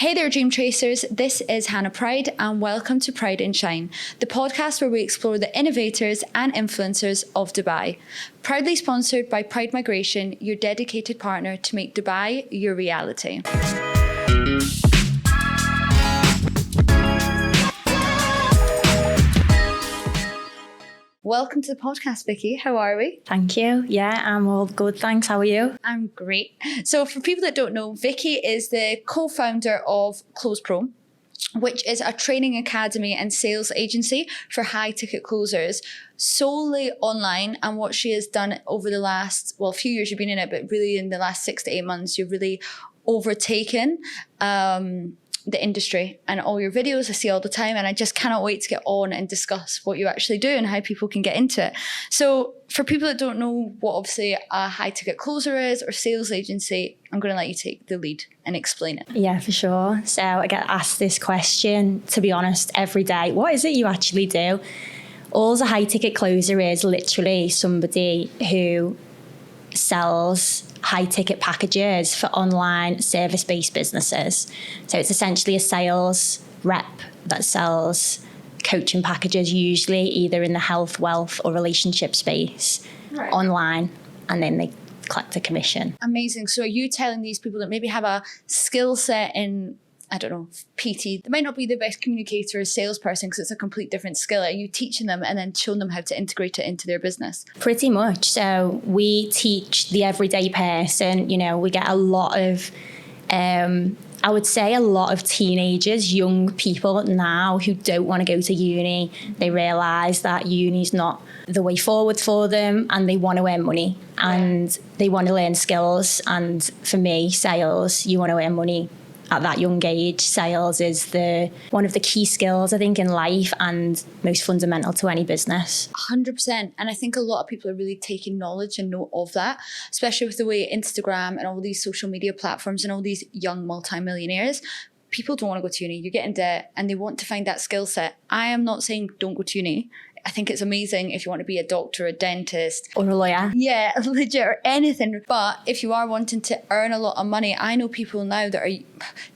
Hey there, Dream Tracers. This is Hannah Pride, and welcome to Pride and Shine, the podcast where we explore the innovators and influencers of Dubai. Proudly sponsored by Pride Migration, your dedicated partner to make Dubai your reality. Welcome to the podcast, Vicky. How are we? Thank you. Yeah, I'm all good. Thanks. How are you? I'm great. So for people that don't know, Vicky is the co-founder of Close Pro, which is a training academy and sales agency for high ticket closers solely online. And what she has done over the last, few years you've been in it, but really in the last 6 to 8 months, you've really overtaken the industry, and all your videos I see all the time, and I just cannot wait to get on and discuss what you actually do and how people can get into it. So for people that don't know what obviously a high ticket closer is or sales agency, I'm going to let you take the lead and explain it. Yeah, for sure. So I get asked this question, to be honest, every day. What is it you actually do? All a high ticket closer is literally somebody who sells high ticket packages for online service-based businesses. So it's essentially a sales rep that sells coaching packages, usually either in the health, wealth or relationship space, online, and then they collect a commission. Amazing. So are you telling these people that maybe have a skill set in, I don't know, PT, they might not be the best communicator or salesperson because it's a complete different skill. Are you teaching them and then showing them how to integrate it into their business? Pretty much. So we teach the everyday person. You know, we get a lot of, I would say a lot of teenagers, young people now who don't want to go to uni. They realise that uni's not the way forward for them, and they want to earn money and they want to learn skills. And for me, sales, you want to earn money. At that young age, sales is one of the key skills, I think, in life and most fundamental to any business. 100%. And I think a lot of people are really taking knowledge and note of that, especially with the way Instagram and all these social media platforms and all these young multimillionaires. People don't want to go to uni. You get in debt and they want to find that skill set. I am not saying don't go to uni. I think it's amazing if you want to be a doctor, a dentist. Or a lawyer. Yeah, legit, or anything. But if you are wanting to earn a lot of money, I know people now that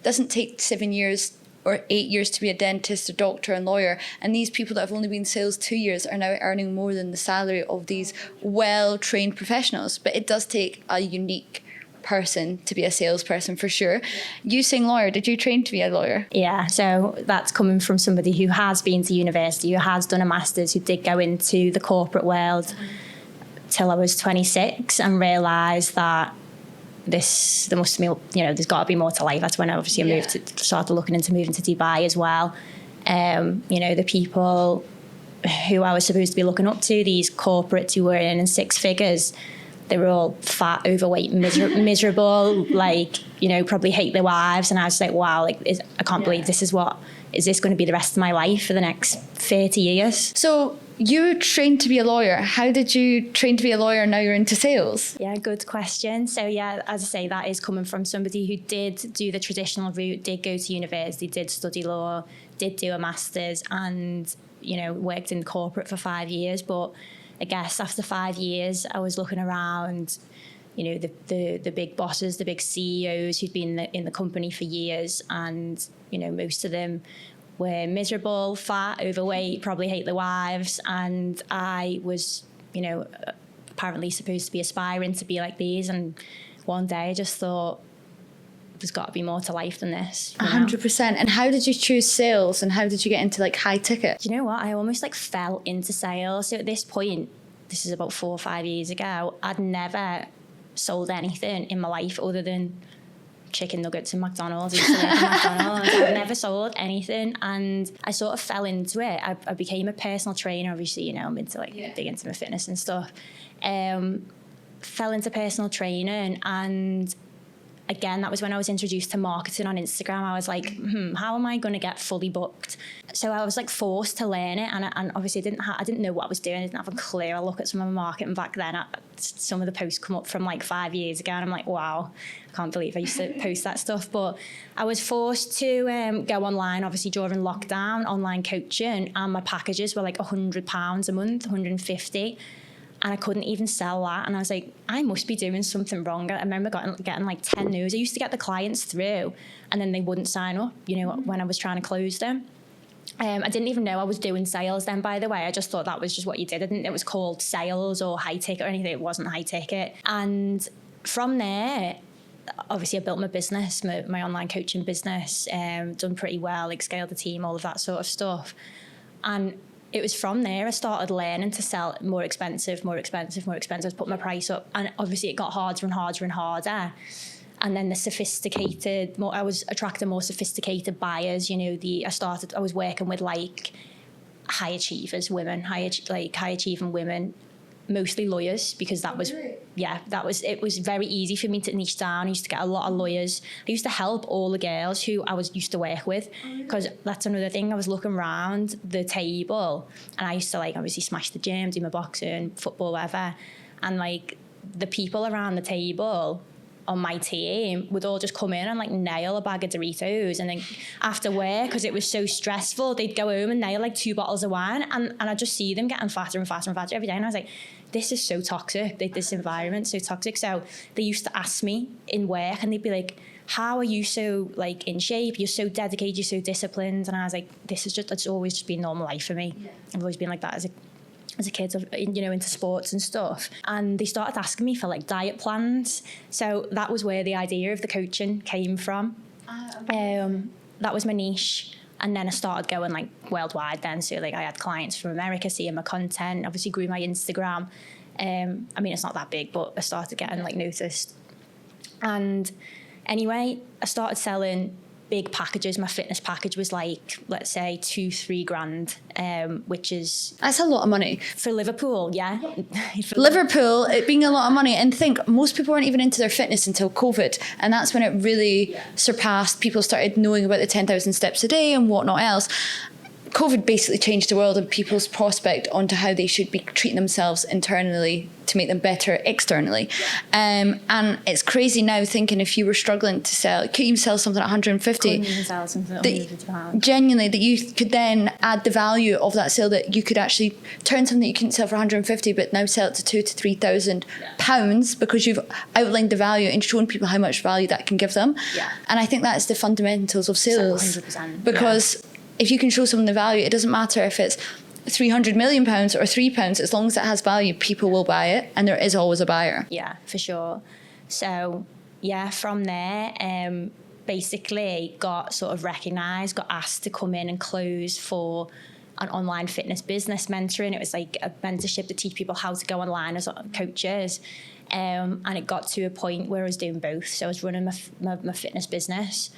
doesn't take 7 years or 8 years to be a dentist, a doctor and lawyer. And these people that have only been in sales 2 years are now earning more than the salary of these well-trained professionals. But it does take a unique person to be a salesperson for sure. You saying lawyer, did you train to be a lawyer? Yeah, so that's coming from somebody who has been to university, who has done a master's, who did go into the corporate world till I was 26 and realised that there's got to be more to life. That's when I started looking into moving to Dubai as well. The people who I was supposed to be looking up to, these corporates who were earning six figures, they were all fat, overweight, miserable, probably hate their wives. And I was like, wow, I can't believe is this going to be the rest of my life for the next 30 years? So you trained to be a lawyer. How did you train to be a lawyer and now you're into sales? Yeah, good question. So yeah, as I say, that is coming from somebody who did do the traditional route, did go to university, did study law, did do a master's and, worked in corporate for 5 years. But I guess after 5 years, I was looking around, the big bosses, the big CEOs who'd been in the company for years, and most of them were miserable, fat, overweight, probably hate their wives, and I was, apparently supposed to be aspiring to be like these. And one day I just thought, there's got to be more to life than this. 100%. And how did you choose sales and how did you get into high ticket? Do you know what? I almost fell into sales. So at this point, this is about 4 or 5 years ago, I'd never sold anything in my life other than chicken nuggets in McDonald's. I've never sold anything, and I sort of fell into it. I became a personal trainer. Obviously, I'm into big into my fitness and stuff. Fell into personal training, and again, that was when I was introduced to marketing on Instagram. I was like, how am I going to get fully booked? So I was forced to learn it, and obviously I didn't know what I was doing. I didn't have a clue. I look at some of my marketing back then. Some of the posts come up from 5 years ago, and I'm like, wow, I can't believe I used to post that stuff. But I was forced to go online, obviously during lockdown, online coaching, and my packages were £100 a month, 150. and I couldn't even sell that. And I was like, I must be doing something wrong. I remember getting like 10 no's. I used to get the clients through and then they wouldn't sign up, you know, when I was trying to close them. I didn't even know I was doing sales then, by the way. I just thought that was just what you did. I didn't know it was called sales or high ticket or anything. It wasn't high ticket. And from there, obviously I built my business, my online coaching business, done pretty well, like scaled the team, all of that sort of stuff. And it was from there I started learning to sell more expensive, put my price up. And obviously it got harder and harder and harder. And then I was attracting more sophisticated buyers. You know, I was working with like high achievers, women, high achieving women, mostly lawyers, because it was very easy for me to niche down. I used to get a lot of lawyers. I used to help all the girls who I used to work with, because that's another thing. I was looking around the table and I used to like obviously smash the gym, do my boxing, football, whatever. And like the people around the table on my team would all just come in and like nail a bag of Doritos, and then after work, because it was so stressful, they'd go home and nail like 2 bottles of wine, and I'd just see them getting fatter and fatter and fatter every day, and I was like, this is so toxic, like this environment's so toxic. So they used to ask me in work and they'd be like, how are you so like in shape, you're so dedicated, you're so disciplined? And I was like, it's always just been normal life for me. I've always been like that as a kid, you know, into sports and stuff. And they started asking me for like diet plans. So that was where the idea of the coaching came from. That was my niche. And then I started going like worldwide then. So like I had clients from America seeing my content, obviously grew my Instagram. I mean, it's not that big, but I started getting like noticed. And anyway, I started selling big packages. My fitness package was like, let's say 2-3 grand, which is... That's a lot of money. For Liverpool, yeah. Liverpool, it being a lot of money. And think, most people weren't even into their fitness until COVID. And that's when it really surpassed. People started knowing about the 10,000 steps a day and whatnot else. COVID basically changed the world and people's prospect onto how they should be treating themselves internally to make them better externally. And it's crazy now thinking if you were struggling to sell, could you sell something at 150? Couldn't even sell something at £150. Genuinely, that you could then add the value of that sale, that you could actually turn something that you couldn't sell for 150 but now sell it to £2,000 to £3,000 because you've outlined the value and shown people how much value that can give them. And I think that's the fundamentals of sales. 100%. Because if you can show someone the value, it doesn't matter if it's £300 million or £3, as long as it has value, people will buy it, and there is always a buyer. Yeah, for sure. So yeah, from there, basically got sort of recognised, got asked to come in and close for an online fitness business mentoring. It was like a mentorship to teach people how to go online as coaches. And it got to a point where I was doing both. So I was running my fitness business,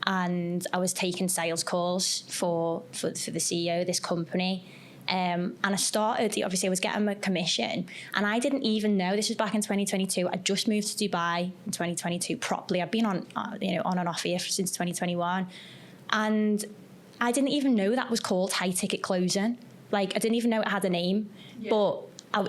and I was taking sales calls for the CEO of this company. And I started, obviously I was getting my commission, and I didn't even know, this was back in 2022. I just moved to Dubai in 2022 properly. I've been on and off here since 2021. And I didn't even know that was called high ticket closing. Like I didn't even know it had a name, but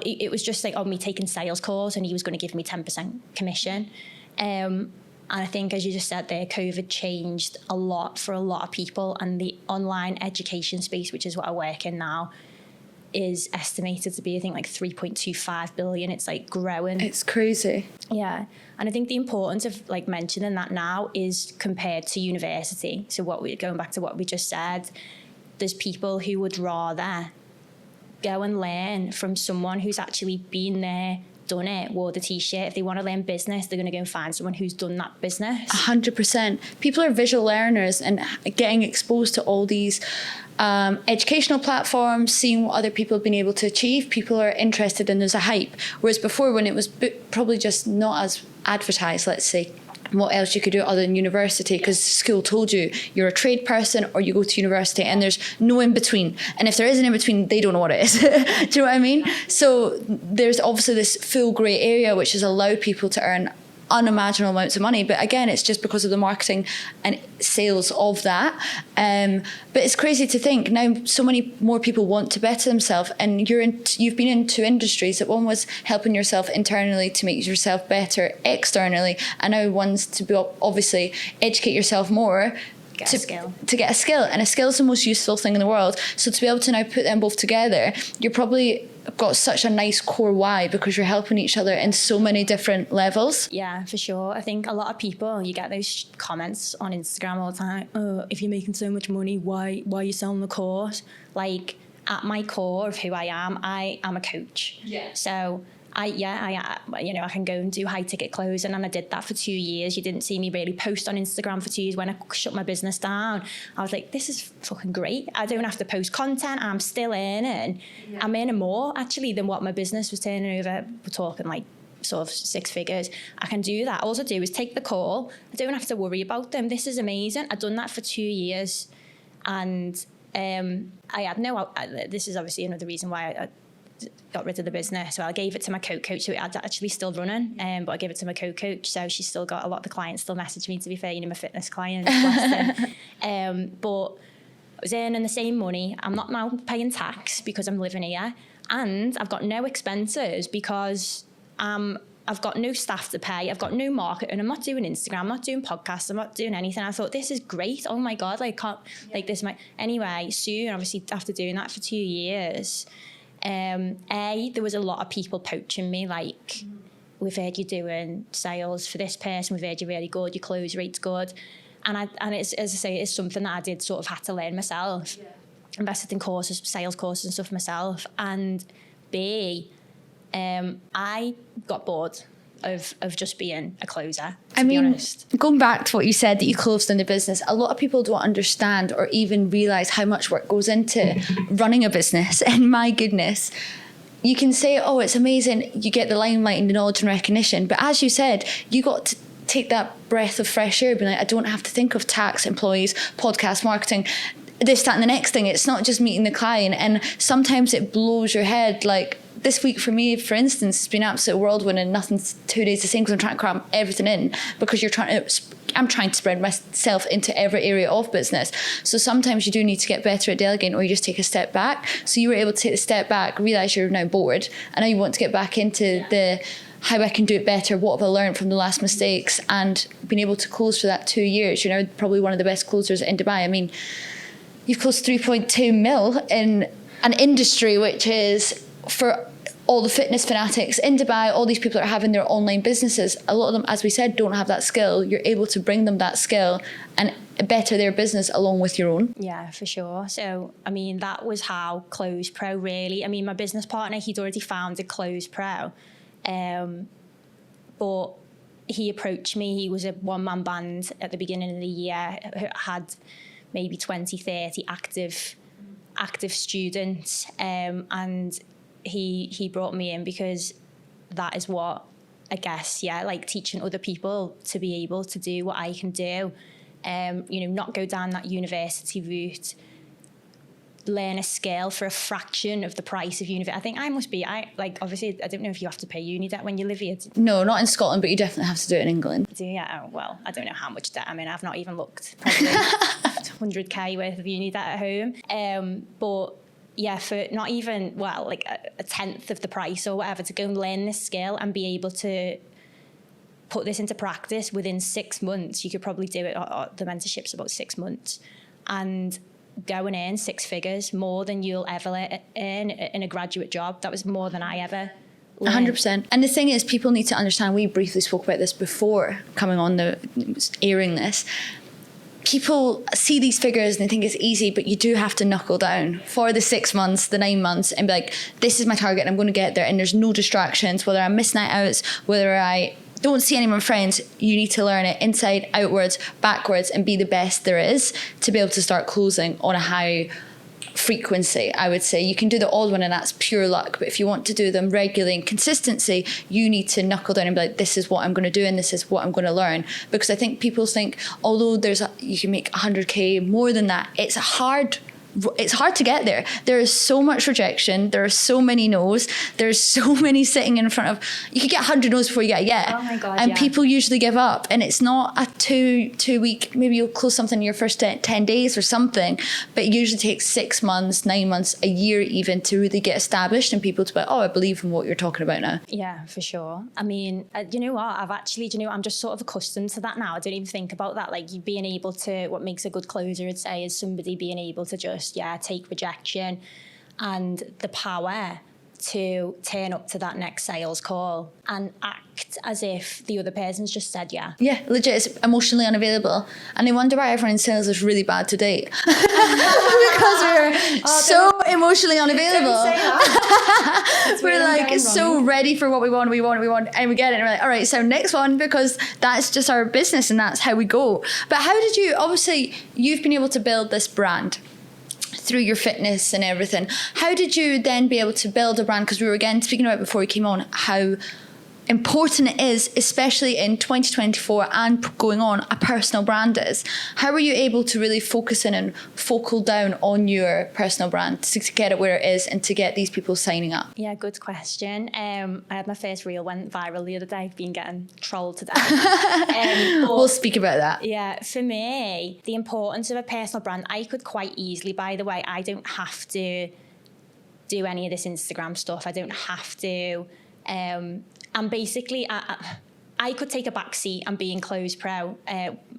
it was just like, me taking sales calls, and he was going to give me 10% commission. And I think, as you just said there, COVID changed a lot for a lot of people, and the online education space, which is what I work in now, is estimated to be, I think, like 3.25 billion. It's like growing. It's crazy. Yeah. And I think the importance of like mentioning that now is compared to university. So going back to what we just said, there's people who would rather go and learn from someone who's actually been there, done it, wore the t-shirt. If they want to learn business, they're going to go and find someone who's done that business. 100%. People are visual learners, and getting exposed to all these educational platforms, seeing what other people have been able to achieve, people are interested, and there's a hype. Whereas before, when it was probably just not as advertised, let's say, what else you could do other than university, because school told you you're a trade person or you go to university, and there's no in between. And if there is an in between, they don't know what it is. Do you know what I mean? So there's obviously this full grey area which has allowed people to earn unimaginable amounts of money, but again, it's just because of the marketing and sales of that. But it's crazy to think now so many more people want to better themselves, and you've been in two industries. That one was helping yourself internally to make yourself better externally, and now one's to be obviously educate yourself more get a skill. To get a skill, and a skill is the most useful thing in the world. So to be able to now put them both together, you're probably got such a nice core why, because you're helping each other in so many different levels. Yeah, for sure. I think a lot of people, you get those comments on Instagram all the time, oh, if you're making so much money, why are you selling the course? Like, at my core of who I am a coach. Yeah. So I can go and do high ticket closing, and I did that for 2 years. You didn't see me really post on Instagram for 2 years when I shut my business down. I was like, this is fucking great. I don't have to post content. I'm still earning. Yeah. I'm earning more actually than what my business was turning over. We're talking like sort of 6 figures. I can do that. All I do is take the call. I don't have to worry about them. This is amazing. I've done that for 2 years, and this is obviously another reason why I got rid of the business. Well, I gave it to my co-coach, so it's actually still running, but I gave it to my co-coach, so she's still got a lot of the clients still message me, to be fair, my fitness clients. But I was earning the same money. I'm not now paying tax because I'm living here, and I've got no expenses because I've got no staff to pay, I've got no marketing, I'm not doing Instagram, I'm not doing podcasts, I'm not doing anything. I thought, this is great. Oh my God, anyway, soon, obviously after doing that for 2 years, there was a lot of people poaching me, like, we've heard you doing sales for this person, we've heard you're really good, your close rate's good. And it's, as I say, it's something that I did sort of had to learn myself. Yeah. Invested in courses, sales courses and stuff myself. And I got bored of just being a closer, to be honest. Going back to what you said, that you closed in the business, a lot of people don't understand or even realise how much work goes into running a business. And my goodness, you can say, oh, it's amazing, you get the limelight and the knowledge and recognition. But as you said, you got to take that breath of fresh air, being like, I don't have to think of tax, employees, podcast, marketing, this, that, and the next thing. It's not just meeting the client. And sometimes it blows your head. Like, this week for me, for instance, it's been absolute whirlwind, and nothing's 2 days the same because I'm trying to cram everything in, because I'm trying to spread myself into every area of business. So sometimes you do need to get better at delegating, or you just take a step back. So you were able to take a step back, realise you're now bored, and now you want to get back into the how I can do it better, what have I learned from the last mistakes, and been able to close for that 2 years. You're now probably one of the best closers in Dubai. I mean, you've closed 3.2 mil in an industry which is, for all the fitness fanatics in Dubai, all these people that are having their online businesses, a lot of them, as we said, don't have that skill. You're able to bring them that skill and better their business along with your own. Yeah, for sure. So, I mean, that was how Close Pro really, I mean, my business partner, he'd already founded Close Pro, but he approached me. He was a one-man band at the beginning of the year, had maybe 20, 30 active students, and he brought me in because that is what, I guess, like teaching other people to be able to do what I can do, not go down that university route, learn a skill for a fraction of the price of university. I think obviously, I don't know if you have to pay uni debt when you live here. No, not in Scotland, but you definitely have to do it in England. Do you? Oh, well, I don't know how much debt. I mean, I've not even looked. Probably 100k worth of uni debt at home. But yeah, for not even, like a tenth of the price or whatever, to go and learn this skill and be able to put this into practice within 6 months. You could probably do it, the mentorship's about 6 months, and go and earn 6 figures, more than you'll ever earn in a graduate job. That was more than I ever learned. 100%. And the thing is, people need to understand, we briefly spoke about this before coming on airing this, people see these figures and they think it's easy, but you do have to knuckle down for the 6 months, the 9 months, and be like, this is my target and I'm going to get there, and there's no distractions, whether I'm missing night outs, whether I don't see any of my friends. You need to learn it inside, outwards, backwards, and be the best there is to be able to start closing on a high frequency. I would say you can do the odd one and that's pure luck, but if you want to do them regularly and consistency, you need to knuckle down and be like, this is what I'm going to do and this is what I'm going to learn. Because I think people think, although you can make 100k more than that, it's hard it's hard to get there. There is so much rejection. There are so many no's. There's so many sitting in front of, you could get 100 no's before you get a yeah. Oh my God, and yeah. people usually give up, and it's not a two week, maybe you'll close something in your first 10 days or something, but it usually takes 6 months, 9 months, a year even to really get established and people to be like, oh, I believe in what you're talking about now. Yeah, for sure. I mean, you know what? I'm just sort of accustomed to that now. I don't even think about that. Like, you being able to, what makes a good closer, I'd say, is somebody being able to just, take rejection and the power to turn up to that next sales call and act as if the other person's just said yeah. Yeah, legit, it's emotionally unavailable. And I wonder why everyone in sales is really bad to date. Because we're so emotionally unavailable. Don't say that. We're like so ready for what we want, and we get it, and we're like, all right, so next one, because that's just our business and that's how we go. But how did you, obviously, you've been able to build this brand through your fitness and everything. How did you then be able to build a brand? Because we were again speaking about before we came on how important it is, especially in 2024 and going on, a personal brand is. How were you able to really focus in and focal down on your personal brand to get it where it is and to get these people signing up? Yeah, good question. I had my first reel went viral the other day. I've been getting trolled to death. We'll speak about that. Yeah, for me, the importance of a personal brand, I could quite easily, by the way, I don't have to do any of this Instagram stuff. I don't have to. And basically, I could take a back seat and be in Close Pro,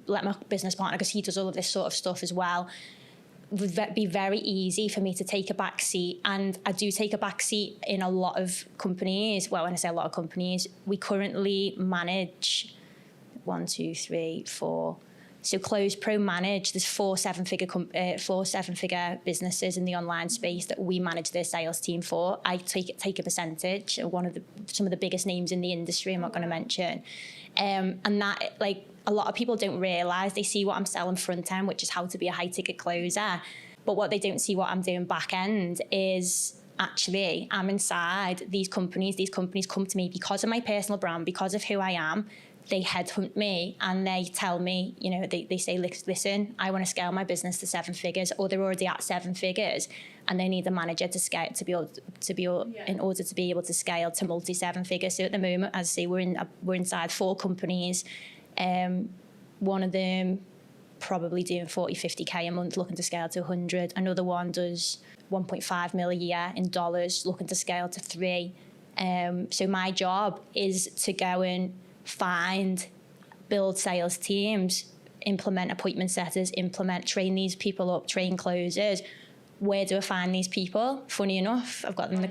let my business partner, because he does all of this sort of stuff as well, would be very easy for me to take a back seat. And I do take a back seat in a lot of companies. Well, when I say a lot of companies, we currently manage 1, 2, 3, 4. So Close Pro manage, there's four seven-figure businesses in the online space that we manage their sales team for. I take a percentage of some of the biggest names in the industry, I'm not going to mention. And that, like, a lot of people don't realise, they see what I'm selling front end, which is how to be a high ticket closer. But what they don't see what I'm doing back end is actually I'm inside these companies. These companies come to me because of my personal brand, because of who I am. They headhunt me and they tell me, they say, listen, I want to scale my business to 7 figures, or they're already at 7 figures and they need a manager to scale in order to be able to scale to multi 7 figures. So at the moment, as I say, we're inside 4 companies. One of them probably doing 40, 50K a month, looking to scale to 100. Another one does 1.5 mil a year in dollars, looking to scale to 3. So my job is to go and build sales teams, implement appointment setters, train these people up, train closers. Where do I find these people? Funny enough, I've got them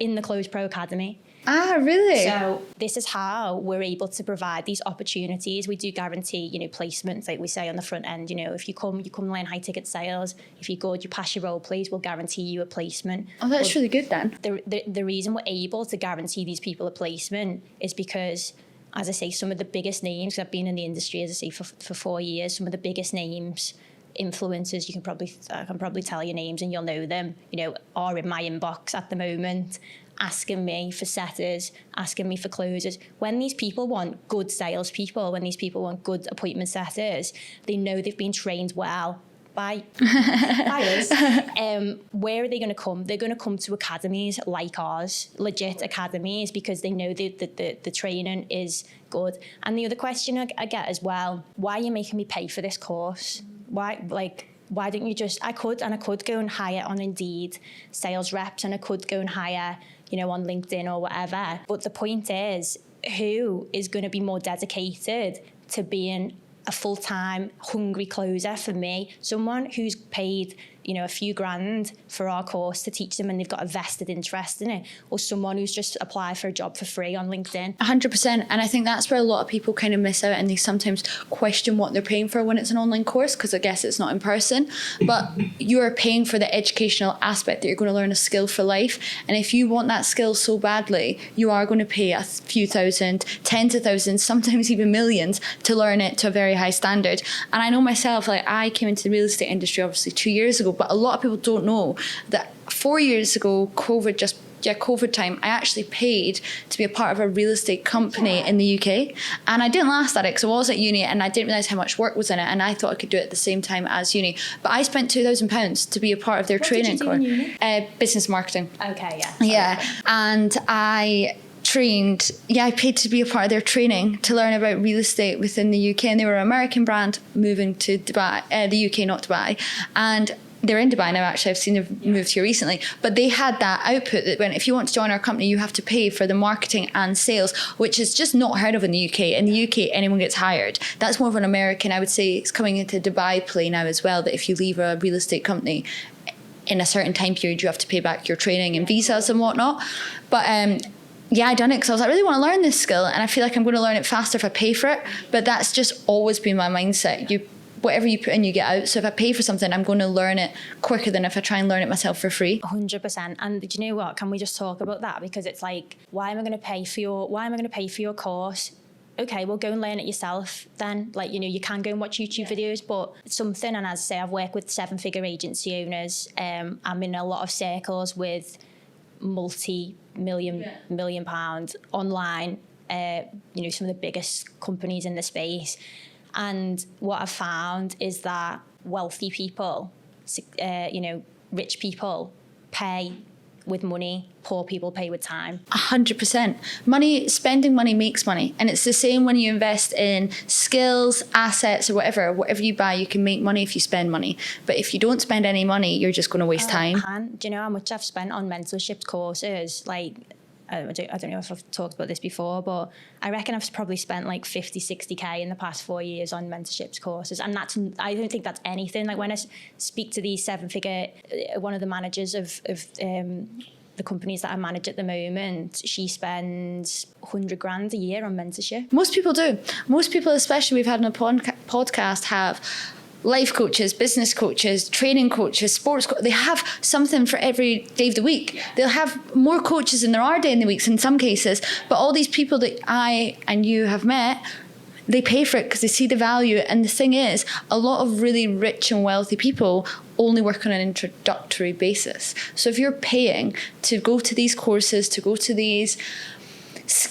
in the Close Pro Academy. Ah, really? So this is how we're able to provide these opportunities. We do guarantee, placements, like we say on the front end. If you come learn high ticket sales. If you're good, you pass your role, please, we'll guarantee you a placement. Oh, that's really good then. The reason we're able to guarantee these people a placement is because, as I say, some of the biggest names, I've been in the industry, as I say, for 4 years, some of the biggest names, influencers, I can probably tell your names and you'll know them, are in my inbox at the moment, asking me for setters, asking me for closers. When these people want good salespeople, when these people want good appointment setters, they know they've been trained well by us. Where are they going to come? They're going to come to academies like ours, legit academies, because they know that the training is good. And the other question I get as well, why are you making me pay for this course? Why don't you just, I could go and hire on Indeed sales reps, and I could go and hire, on LinkedIn or whatever. But the point is, who is going to be more dedicated to being a full-time hungry closer for me? Someone who's paid a few grand for our course to teach them and they've got a vested interest in it, or someone who's just applied for a job for free on LinkedIn. 100%. And I think that's where a lot of people kind of miss out, and they sometimes question what they're paying for when it's an online course, because I guess it's not in person, but you're paying for the educational aspect that you're going to learn a skill for life. And if you want that skill so badly, you are going to pay a few thousand, tens of thousands, sometimes even millions to learn it to a very high standard. And I know myself, like, I came into the real estate industry obviously 2 years ago, but a lot of people don't know that 4 years ago, COVID just COVID time, I actually paid to be a part of a real estate company in the UK. And I didn't last at it because I was at uni and I didn't realise how much work was in it. And I thought I could do it at the same time as uni. But I spent £2,000 to be a part of their training course. Business marketing. Okay, yeah. Yeah. And I trained, I paid to be a part of their training to learn about real estate within the UK. And they were an American brand moving to Dubai, the UK, not Dubai. And they're in Dubai now, actually. I've seen they've moved here recently. But they had that output that when, if you want to join our company, you have to pay for the marketing and sales, which is just not heard of in the UK. In the UK, anyone gets hired. That's more of an American, I would say, it's coming into Dubai play now as well, that if you leave a real estate company in a certain time period, you have to pay back your training and visas and whatnot. But I done it because I was like, I really want to learn this skill, and I feel like I'm going to learn it faster if I pay for it. But that's just always been my mindset. Whatever you put in, you get out. So if I pay for something, I'm going to learn it quicker than if I try and learn it myself for free. 100%. And do you know what? Can we just talk about that? Because it's like, why am I going to pay for your course? Okay, well, go and learn it yourself then. Like, you can go and watch YouTube videos, but something, and as I say, I've worked with 7-figure agency owners. I'm in a lot of circles with multi-million pound online, some of the biggest companies in the space. And what I've found is that wealthy people, rich people pay with money, poor people pay with time. 100%. Spending money makes money. And it's the same when you invest in skills, assets, or whatever you buy, you can make money if you spend money. But if you don't spend any money, you're just going to waste time. Do you know how much I've spent on mentorship courses? Like, I don't know if I've talked about this before, but I reckon I've probably spent like 50, 60K in the past 4 years on mentorships courses. And I don't think that's anything. Like when I speak to these 7-figure, one of the managers of the companies that I manage at the moment, she spends 100 grand a year on mentorship. Most people do. Most people, especially we've had on a podcast, have life coaches, business coaches, training coaches, sports they have something for every day of the week. They'll have more coaches than there are day in the weeks in some cases, but all these people that I and you have met, they pay for it because they see the value. And the thing is, a lot of really rich and wealthy people only work on an introductory basis. So if you're paying to go to these courses, to go to these,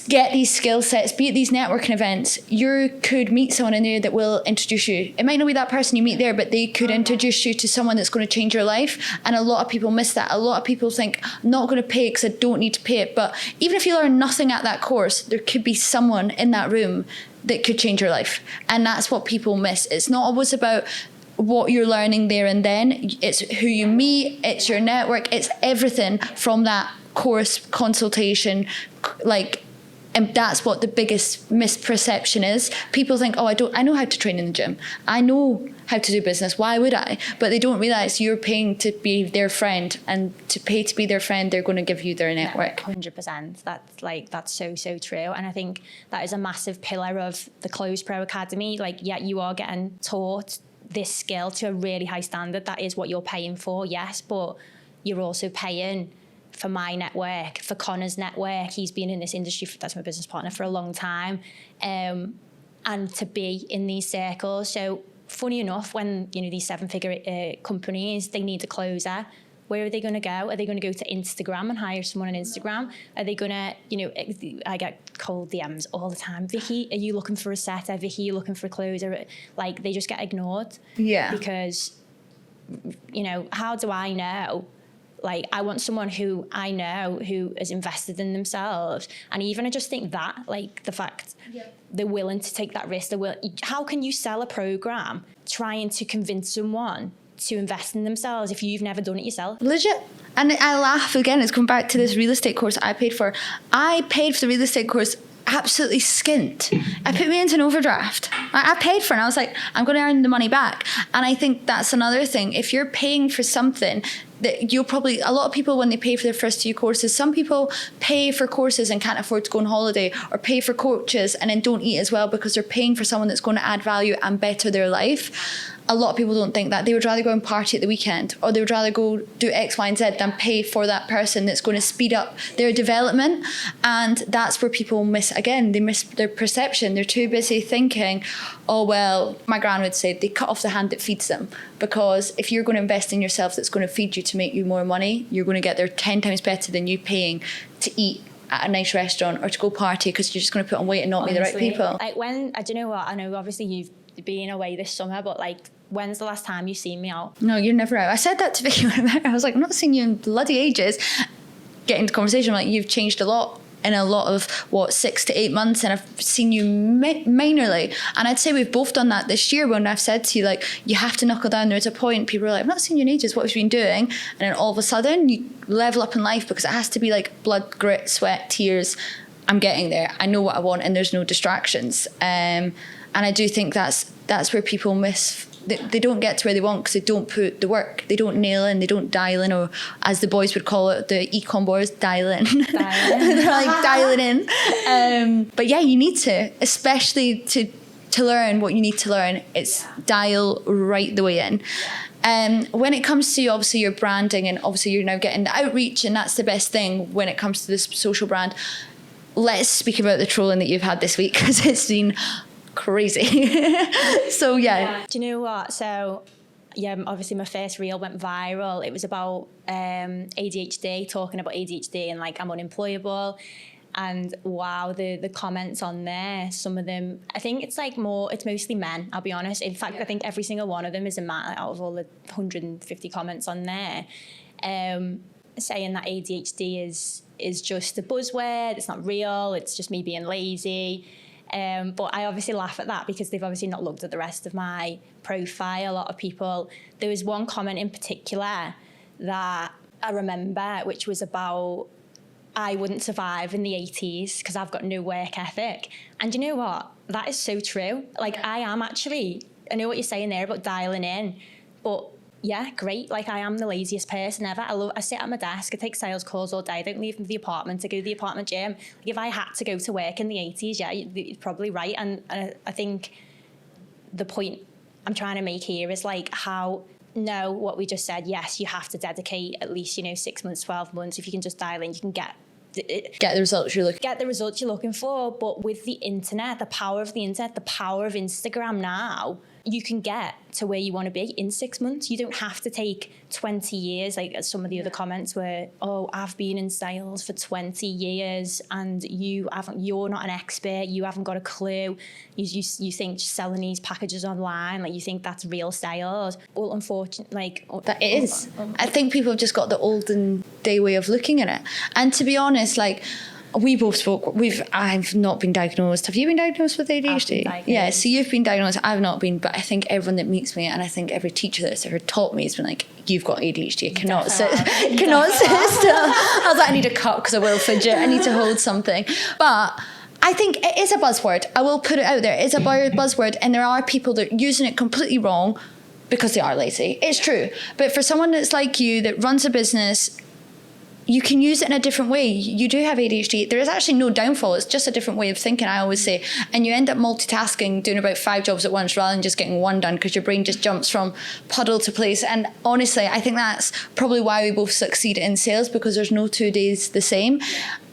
get these skill sets, be at these networking events, you could meet someone in there that will introduce you. It might not be that person you meet there, but they could introduce you to someone that's going to change your life. And a lot of people miss that. A lot of people think, I'm not going to pay because I don't need to pay it. But even if you learn nothing at that course, there could be someone in that room that could change your life. And that's what people miss. It's not always about what you're learning there and then. It's who you meet, it's your network, it's everything from that course consultation, and that's what the biggest misperception is. People think, I know how to train in the gym. I know how to do business. Why would I? But they don't realize you're paying to be their friend, and to pay to be their friend, they're going to give you their network. 100%. That's so true. And I think that is a massive pillar of the Close Pro Academy. You are getting taught this skill to a really high standard. That is what you're paying for, yes, but you're also paying for my network, for Connor's network. He's been in this industry, that's my business partner, for a long time, and to be in these circles. So funny enough, when these 7-figure companies, they need a closer, where are they going to go? Are they going to go to Instagram and hire someone on Instagram? Are they going to, I get cold DMs all the time. Vicky, are you looking for a setter? Vicky, are you looking for a closer? They just get ignored. Yeah. Because, how do I know? I want someone who I know who is invested in themselves. And even I just think that, the fact they're willing to take that risk. How can you sell a program trying to convince someone to invest in themselves if you've never done it yourself? Legit. And I laugh again, it's come back to this real estate course I paid for. I paid for the real estate course absolutely skint. I put me into an overdraft. I paid for it and I was like, I'm going to earn the money back. And I think that's another thing. If you're paying for something that a lot of people, when they pay for their first few courses, some people pay for courses and can't afford to go on holiday, or pay for coaches and then don't eat as well because they're paying for someone that's going to add value and better their life. a lot of people don't think that. They would rather go and party at the weekend, or they would rather go do X, Y, and Z than pay for that person that's going to speed up their development. And that's where people miss their perception. They're too busy thinking, oh, well, my gran would say they cut off the hand that feeds them. Because if you're going to invest in yourself that's going to feed you to make you more money, you're going to get there 10 times better than you paying to eat at a nice restaurant or to go party, because you're just going to put on weight and not meet the right people. Like, when, I don't know what, I know obviously you've been away this summer, but like, when's the last time you've seen me out? No, you're never out. I said that to Vicky when I met her. I was like, I'm not seeing you in bloody ages. Getting into conversation, I'm like, you've changed a lot in a lot of 6 to 8 months, and I've seen you minorly. And I'd say we've both done that this year, when I've said to you, like, you have to knuckle down. There's a point people are like, I've not seen you in ages, what have you been doing? And then all of a sudden you level up in life, because it has to be like blood, grit, sweat, tears. I'm getting there, I know what I want, and there's no distractions. And I do think that's where people miss. They don't get to where they want because they don't put the work. They don't nail in. They don't dial in, or as the boys would call it, the econ boys, dial in. They're like dialing in. But yeah, you need to, especially to learn what you need to learn. It's dial right the way in. When it comes to obviously your branding, and obviously you're now getting the outreach, and that's the best thing when it comes to this social brand. Let's speak about the trolling that you've had this week, because it's been crazy. So yeah. Do you know what? So yeah, obviously my first reel went viral. It was about ADHD, talking about ADHD and like I'm unemployable. And wow, the comments on there, some of them, I think it's mostly men, I'll be honest. In fact, I think every single one of them is a man out of all the 150 comments on there, saying that ADHD is just a buzzword, it's not real, it's just me being lazy. But I obviously laugh at that because they've obviously not looked at the rest of my profile. A lot of people, there was one comment in particular that I remember, which was about, I wouldn't survive in the 80s because I've got no work ethic. And you know what? That is so true. Like, I am actually, I know what you're saying there about dialing in, but yeah, great. Like, I am the laziest person ever. I sit at my desk, I take sales calls all day, I don't leave the apartment, I go to the apartment gym. Like, if I had to go to work in the 80s, yeah, you're probably right. And I think the point I'm trying to make here is like what we just said, yes, you have to dedicate at least, 6 months, 12 months. If you can just dial in, you can get the results you're looking for. But with the internet, the power of the internet, the power of Instagram now, you can get to where you want to be in 6 months. You don't have to take 20 years, like some of the other comments were, oh, I've been in sales for 20 years and you're not an expert, you haven't got a clue. You think just selling these packages online, like you think that's real sales. Well, unfortunately, that is. I think people have just got the olden day way of looking at it. And to be honest, like, we both spoke. I've not been diagnosed. Have you been diagnosed with ADHD? Yeah, so you've been diagnosed. I've not been, but I think everyone that meets me, and I think every teacher that's ever taught me has been like, "You've got ADHD. I cannot sit still." I was like, I need a cup because I will fidget. I need to hold something. But I think it is a buzzword. I will put it out there. It's a buzzword, and there are people that are using it completely wrong because they are lazy. It's true. But for someone that's like you that runs a business, you can use it in a different way. You do have ADHD. There is actually no downfall. It's just a different way of thinking, I always say. And you end up multitasking, doing about 5 jobs at once rather than just getting one done because your brain just jumps from puddle to place. And honestly, I think that's probably why we both succeed in sales, because there's no 2 days the same.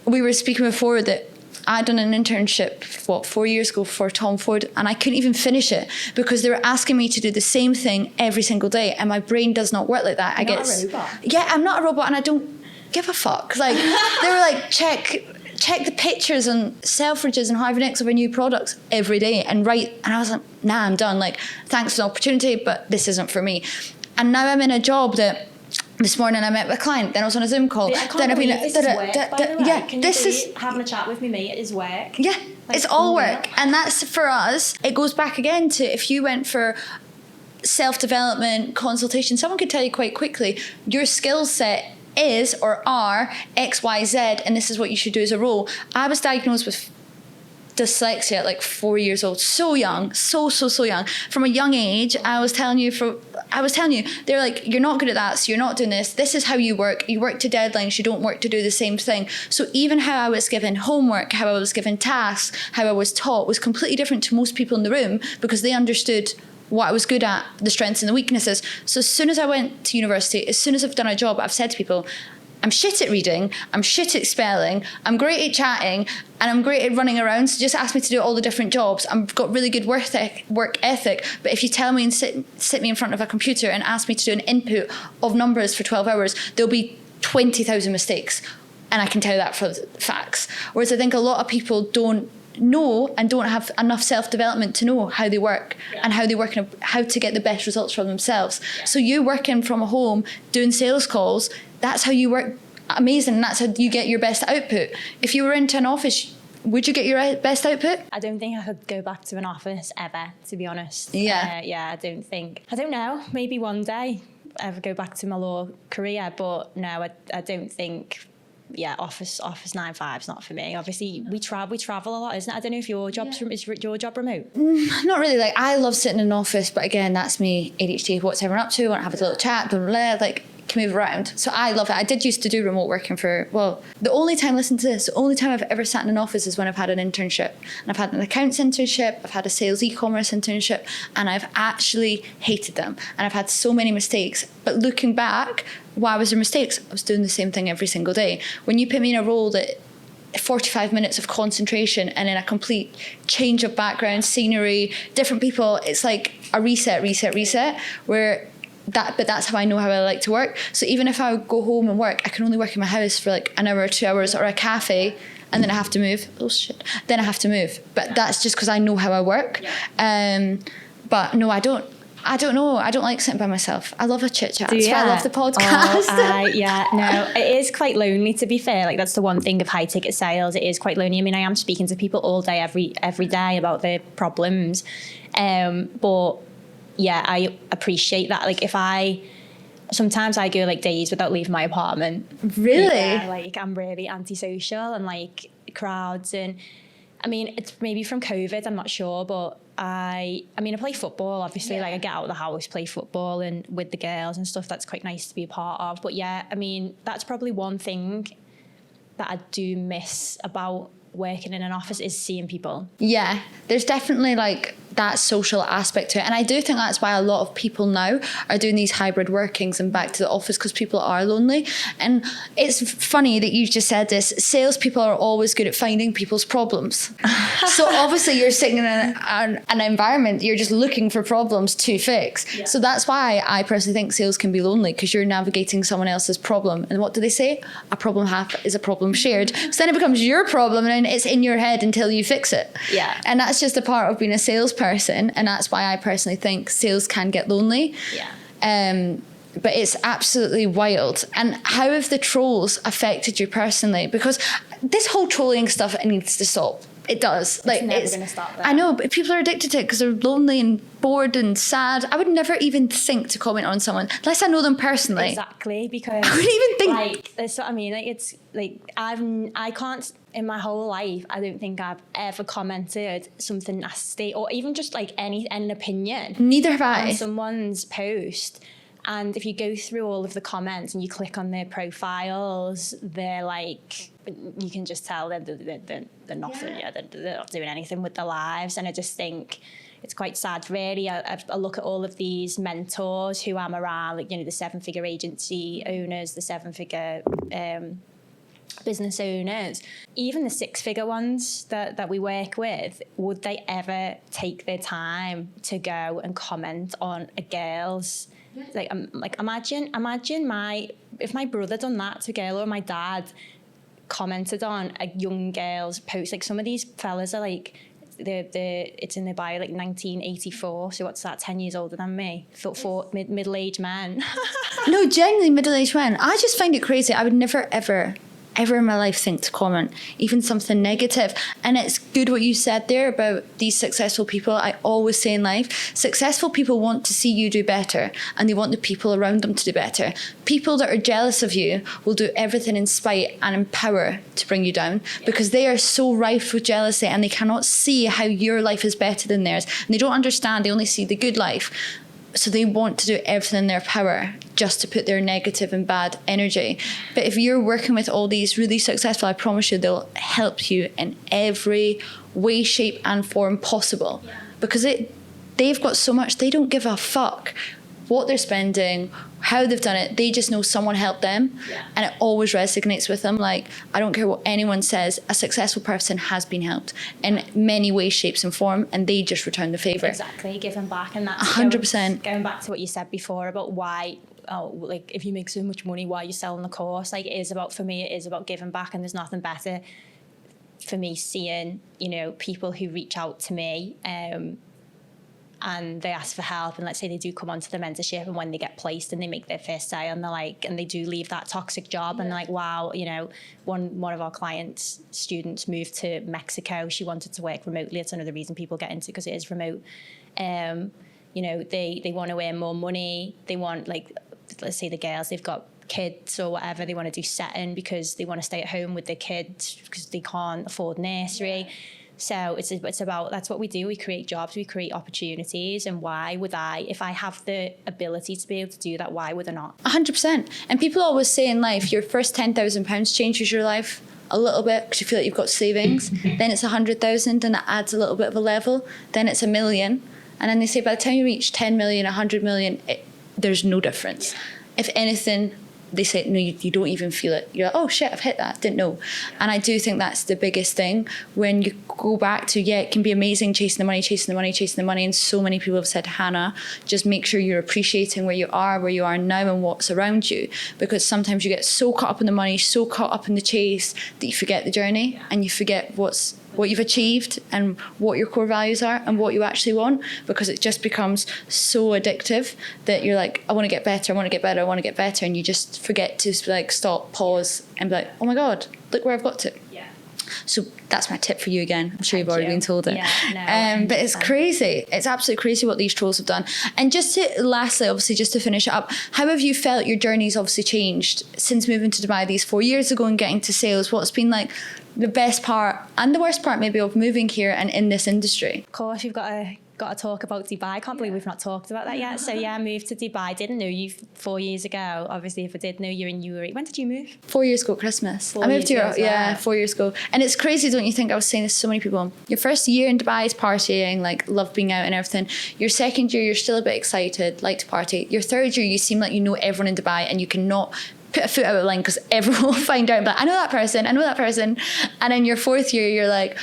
We were speaking before that I'd done an internship, 4 years ago for Tom Ford, and I couldn't even finish it because they were asking me to do the same thing every single day, and my brain does not work like that. You're not a robot. Yeah, I'm not a robot, and I don't give a fuck. Like, they were like, check the pictures and Selfridges and Harvey Nicks of our new products every day and write. And I was like, nah, I'm done. Like, thanks for the opportunity, but this isn't for me. And now I'm in a job that this morning I met with a client, then I was on a Zoom call. I can't believe this is work, by the way. Yeah, Can you believe having a chat with me, mate, is work? Yeah, like, it's all work. And that's, for us, it goes back again to if you went for self-development consultation, someone could tell you quite quickly, your skill set is or are X, Y, Z, and this is what you should do as a role. I was diagnosed with dyslexia at like 4 years old, so young, so young. From a young age, I was telling you, they're like, you're not good at that, so you're not doing this. This is how you work to deadlines, you don't work to do the same thing. So even how I was given homework, how I was given tasks, how I was taught was completely different to most people in the room, because they understood what I was good at, the strengths and the weaknesses. So as soon as I went to university, as soon as I've done a job, I've said to people, I'm shit at reading, I'm shit at spelling, I'm great at chatting, and I'm great at running around. So just ask me to do all the different jobs. I've got really good work ethic. But if you tell me and sit me in front of a computer and ask me to do an input of numbers for 12 hours, there'll be 20,000 mistakes. And I can tell you that for facts. Whereas I think a lot of people don't know and don't have enough self-development to know how they work and how they work and how to get the best results from themselves. So you working from a home, doing sales calls, that's how you work amazing, and that's how you get your best output. If you were into an office, would you get your best output? I don't think I could go back to an office ever, to be honest. Yeah. I don't know, maybe one day ever go back to my law career, but no, I don't think, office 9-5 is not for me. Obviously, we travel a lot, isn't it? I don't know if your job's is your job remote? Not really. Like, I love sitting in an office, but again, that's me, ADHD, what's everyone up to, want to have a little chat, blah, blah, blah, like, can move around. So I love it. I did used to do remote working the only time I've ever sat in an office is when I've had an internship. And I've had an accounts internship, I've had a sales e-commerce internship, and I've actually hated them. And I've had so many mistakes. But looking back, why was there mistakes? I was doing the same thing every single day. When you put me in a role that 45 minutes of concentration and in a complete change of background, scenery, different people, it's like a reset, but that's how I know how I like to work. So even if I go home and work, I can only work in my house for like an hour or 2 hours, or a cafe, and then I have to move. Then I have to move. But that's just because I know how I work. But no, I don't know. I don't like sitting by myself. I love a chit chat. That's why I love the podcast. No, it is quite lonely, to be fair. Like, that's the one thing of high ticket sales. It is quite lonely. I mean, I am speaking to people all day, every day about their problems. But yeah, I appreciate that. Like, sometimes I go like days without leaving my apartment. Really? Yeah, like, I'm really antisocial and like crowds, and I mean, it's maybe from COVID, I'm not sure, but I play football, obviously. Like, I get out of the house, play football and with the girls and stuff. That's quite nice to be a part of. But yeah, I mean, that's probably one thing that I do miss about working in an office, is seeing people. Yeah, there's definitely like that social aspect to it, and I do think that's why a lot of people now are doing these hybrid workings and back to the office, because people are lonely. And it's funny that you've just said this. Salespeople are always good at finding people's problems. So obviously you're sitting in an environment, you're just looking for problems to fix. Yeah. So that's why I personally think sales can be lonely, because you're navigating someone else's problem. And what do they say? A problem half is a problem shared. So then it becomes your problem, and it's in your head until you fix it. Yeah. And that's just a part of being a salesperson, and that's why I personally think sales can get lonely. Yeah. But it's absolutely wild. And how have the trolls affected you personally? Because this whole trolling stuff, it needs to stop. It does. It's never going to stop that. I know, but people are addicted to it because they're lonely and bored and sad. I would never even think to comment on someone unless I know them personally. Exactly, because I wouldn't even think. Like, that's what I mean. Like, it's like I can't in my whole life. I don't think I've ever commented something nasty, or even just like an opinion. Neither have I. On someone's post. And if you go through all of the comments and you click on their profiles, they're like, you can just tell they're nothing. Yeah, they're not doing anything with their lives. And I just think it's quite sad, really. I look at all of these mentors who I'm around, like, you know, the 7-figure agency owners, the 7-figure business owners, even the 6-figure ones that we work with. Would they ever take their time to go and comment on a girl's? Like imagine if my brother done that to a girl, or my dad commented on a young girl's post. Like, some of these fellas are like, it's in their bio, like 1984. So what's that? 10 years older than me. For middle-aged men. No, genuinely middle-aged men. I just find it crazy. I would never ever in my life think to comment even something negative. And it's good what you said there about these successful people. I always say in life, successful people want to see you do better, and they want the people around them to do better. People that are jealous of you will do everything in spite and in power to bring you down, because they are so rife with jealousy, and they cannot see how your life is better than theirs, and they don't understand. They only see the good life. So they want to do everything in their power just to put their negative and bad energy. But if you're working with all these really successful, I promise you they'll help you in every way, shape and form possible. Yeah. Because they've got so much, they don't give a fuck what they're spending, how they've done it. They just know someone helped them, and it always resonates with them. Like, I don't care what anyone says, a successful person has been helped in many ways, shapes and form, and they just return the favour. Exactly, giving back. And that's 100%. Going back to what you said before about why, like, if you make so much money, why are you selling the course? Like, it is about, for me, it is about giving back, and there's nothing better for me seeing, you know, people who reach out to me, and they ask for help, and let's say they do come onto the mentorship, and when they get placed and they make their first sale, and they're like, and they do leave that toxic job, and they're like, wow, you know, one of our clients' students moved to Mexico. She wanted to work remotely. It's another reason people get into, because it is remote. You know, they want to earn more money. They want, like, let's say the girls, they've got kids or whatever, they want to do setting because they want to stay at home with their kids because they can't afford nursery. So it's about, that's what we do. We create jobs, we create opportunities. And why would I, if I have the ability to be able to do that, why would I not? 100%. And people always say in life, your first £10,000 changes your life a little bit because you feel like you've got savings. Then it's 100,000 and that adds a little bit of a level. Then it's 1 million. And then they say by the time you reach 10 million, 100 million, there's no difference. If anything, they say, no, you don't even feel it. You're like, oh shit, I've hit that, didn't know. And I do think that's the biggest thing. When you go back to, yeah, it can be amazing chasing the money, chasing the money, chasing the money. And so many people have said, Hannah, just make sure you're appreciating where you are now and what's around you. Because sometimes you get so caught up in the money, so caught up in the chase that you forget the journey, and you forget what you've achieved and what your core values are and what you actually want, because it just becomes so addictive that you're like, I want to get better, I want to get better, I want to get better, and you just forget to like stop, pause and be like, oh my God, look where I've got to. Yeah. So that's my tip for you again. I'm sure you've already been told it. Yeah, no, but it's crazy. It's absolutely crazy what these trolls have done. And just to, lastly, obviously, just to finish it up, how have you felt your journey's obviously changed since moving to Dubai these 4 years ago and getting to sales? What's been like the best part and the worst part maybe of moving here and in this industry? Of course, you've got to talk about Dubai. I can't believe we've not talked about that yet. So yeah, I moved to Dubai. Didn't know you 4 years ago. Obviously, if I did know you in UAE, when did you move? 4 years ago, Christmas. 4 I moved years here, ago as well. 4 years ago. And it's crazy, don't you think? I was saying this to so many people. Your first year in Dubai is partying, like love being out and everything. Your second year, you're still a bit excited, like to party. Your third year, you seem like you know everyone in Dubai and you cannot put a foot out of line because everyone will find out, but I know that person. And in your fourth year, you're like,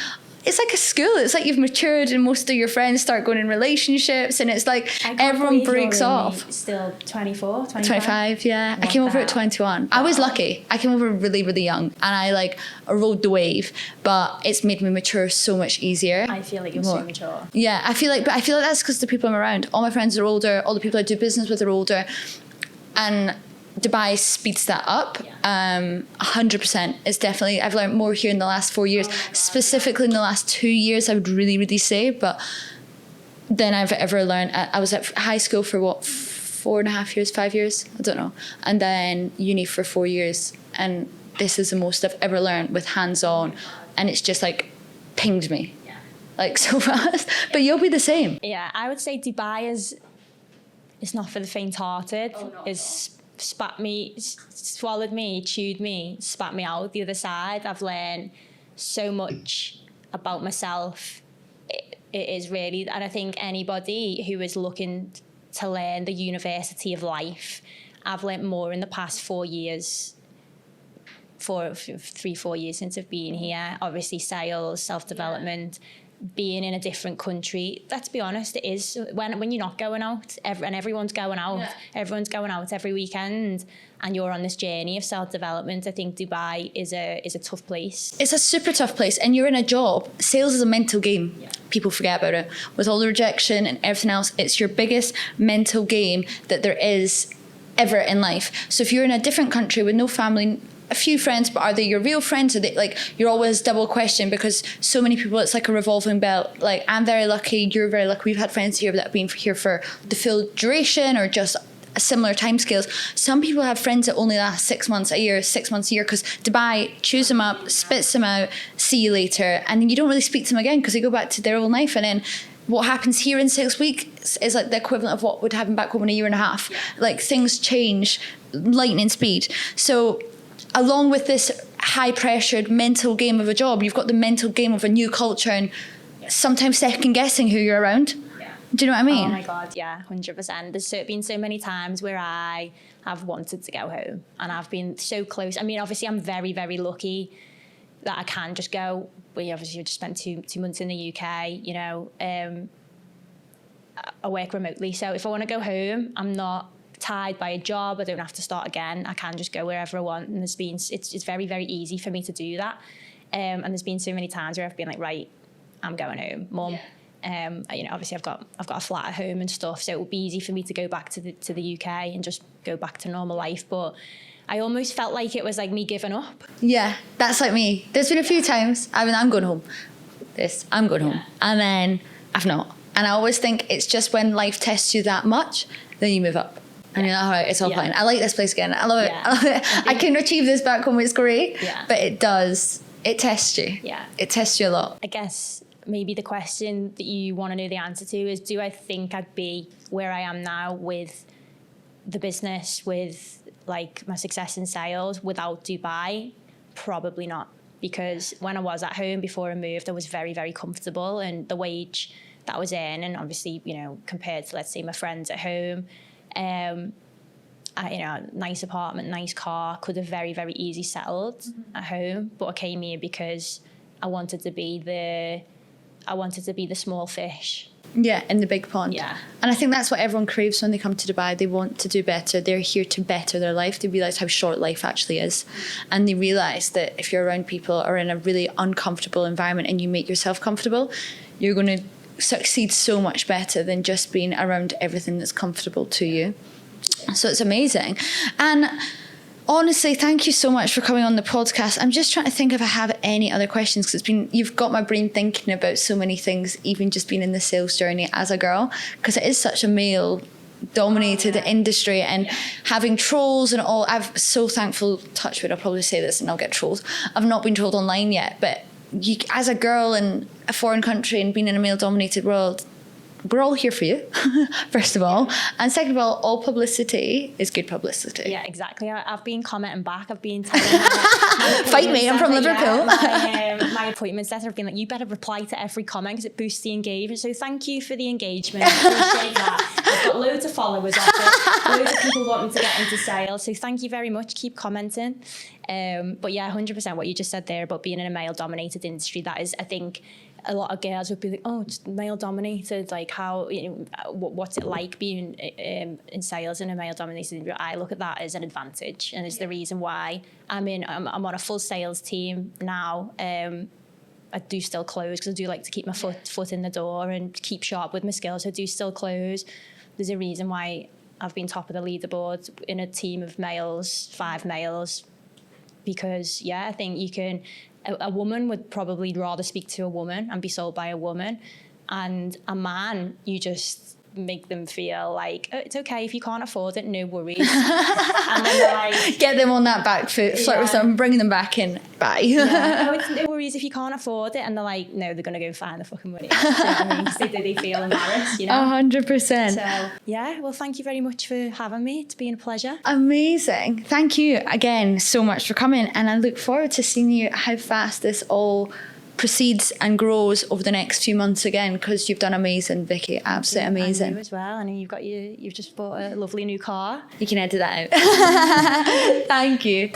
it's like a school. It's like you've matured and most of your friends start going in relationships, and it's like everyone breaks off. Still 24, 25, yeah. I came over at 21. I was lucky. I came over really, really young, and I rode the wave, but it's made me mature so much easier. I feel like you're so mature. Yeah, I feel like that's because the people I'm around, all my friends are older, all the people I do business with are older, and Dubai speeds that up. 100%. It's definitely, I've learned more here in the last 4 years, specifically in the last 2 years, I would really, really say, but than I've ever learned. I was at high school for 4.5 years, 5 years, I don't know, and then uni for 4 years, and this is the most I've ever learned with hands-on, and it's just like pinged me like so fast. But you'll be the same. Yeah, I would say Dubai it's not for the faint-hearted. It's swallowed me, chewed me, spat me out the other side. I've learned so much about myself. It is really, and I think anybody who is looking to learn the university of life, I've learned more in the past 4 years, 4 years since I've been here. Obviously sales, self-development, being in a different country. Let's be honest, it is when you're not going out, and everyone's going out, everyone's going out every weekend, and you're on this journey of self-development. I think Dubai is a tough place. It's a super tough place, and you're in a job. Sales is a mental game. People forget about it. With all the rejection and everything else, it's your biggest mental game that there is ever in life. So if you're in a different country with no family, a few friends, but are they your real friends? Are they, like, you're always double questioned because so many people, it's like a revolving belt. Like, I'm very lucky, you're very lucky. We've had friends here that have been here for the full duration or just a similar timescales. Some people have friends that only last 6 months, a year, because Dubai chews them up, spits them out, see you later, and then you don't really speak to them again because they go back to their own life. And then what happens here in 6 weeks is like the equivalent of what would happen back home in a year and a half. Like, things change lightning speed. So along with this high-pressured mental game of a job, you've got the mental game of a new culture and sometimes second-guessing who you're around. Do you know what I mean? Oh my God, yeah, 100%. There's been so many times where I have wanted to go home and I've been so close. I mean, obviously I'm very, very lucky that I can just go. We obviously just spent two months in the UK, you know, I work remotely. So if I want to go home, I'm not tied by a job. I don't have to start again. I can just go wherever I want. And it's very, very easy for me to do that. And there's been so many times where I've been like, right, I'm going home, Mum. Yeah. You know, obviously I've got a flat at home and stuff, so it would be easy for me to go back to the UK and just go back to normal life. But I almost felt like it was like me giving up. Yeah, that's like me. There's been a few times I'm going home. I'm going home. And then I've not. And I always think it's just when life tests you that much, then you move up. And you're like, all right, it's all fine. I like this place again. I love it. I love it. I can achieve this back home. It's great. Yeah. But it tests you. Yeah. It tests you a lot. I guess maybe the question that you want to know the answer to is, do I think I'd be where I am now with the business, with like my success in sales without Dubai? Probably not. Because when I was at home before I moved, I was very, very comfortable, and the wage that I was in, and obviously, you know, compared to, let's say, my friends at home, you know, nice apartment, nice car, could have very, very easy settled at home. But I came here because I wanted to be the small fish. Yeah, in the big pond. Yeah. And I think that's what everyone craves when they come to Dubai. They want to do better. They're here to better their life. They realise how short life actually is. And they realise that if you're around people or in a really uncomfortable environment and you make yourself comfortable, you're going to succeed so much better than just being around everything that's comfortable to you. So it's amazing. And honestly, thank you so much for coming on the podcast. I'm just trying to think if I have any other questions, because you've got my brain thinking about so many things, even just being in the sales journey as a girl, because it is such a male dominated industry, and having trolls and all. I'm so thankful, touch wood, I'll probably say this and I'll get trolled. I've not been trolled online yet, but as a girl in a foreign country and being in a male dominated world, we're all here for you, first of all. And second of all publicity is good publicity. Yeah, exactly. I've been commenting back. I've been telling fight me, I'm from Liverpool. My appointment setter have been like, you better reply to every comment because it boosts the engagement. So thank you for the engagement. I appreciate that. I've got loads of followers off it. Loads of people wanting to get into sales. So thank you very much. Keep commenting. But yeah, 100% what you just said there about being in a male-dominated industry, that is, I think, a lot of girls would be like, oh, it's male-dominated, like how, you know, what's it like being in sales in a male-dominated industry? I look at that as an advantage, and it's the reason why I'm on a full sales team now. I do still close because I do like to keep my foot in the door and keep sharp with my skills. I do still close. There's a reason why I've been top of the leaderboard in a team of males, 5 males, because I think you can. A woman would probably rather speak to a woman and be sold by a woman, and a man, you just make them feel like, oh, it's okay if you can't afford it, no worries. And then they're like, get them on that back foot, flirt with them, bring them back in, bye. Oh, it's no worries if you can't afford it. And they're like, no, they're going to go find the fucking money. You know what I mean? 'Cause they feel embarrassed, you know. 100%. So well, thank you very much for having me. It's been a pleasure. Amazing. Thank you again so much for coming, and I look forward to seeing you how fast this all proceeds and grows over the next few months again, because you've done amazing, Vicky. Absolutely amazing. And you as well. I know you've just bought a lovely new car. You can edit that out. Thank you.